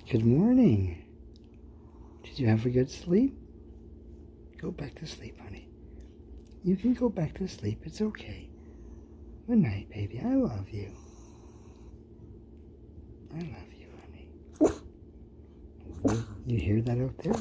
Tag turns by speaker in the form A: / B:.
A: Good morning. Did you have a good sleep? Go back to sleep, honey. You can go back to sleep. It's okay. Good night, baby. I love you. I love you, honey. You hear that out there?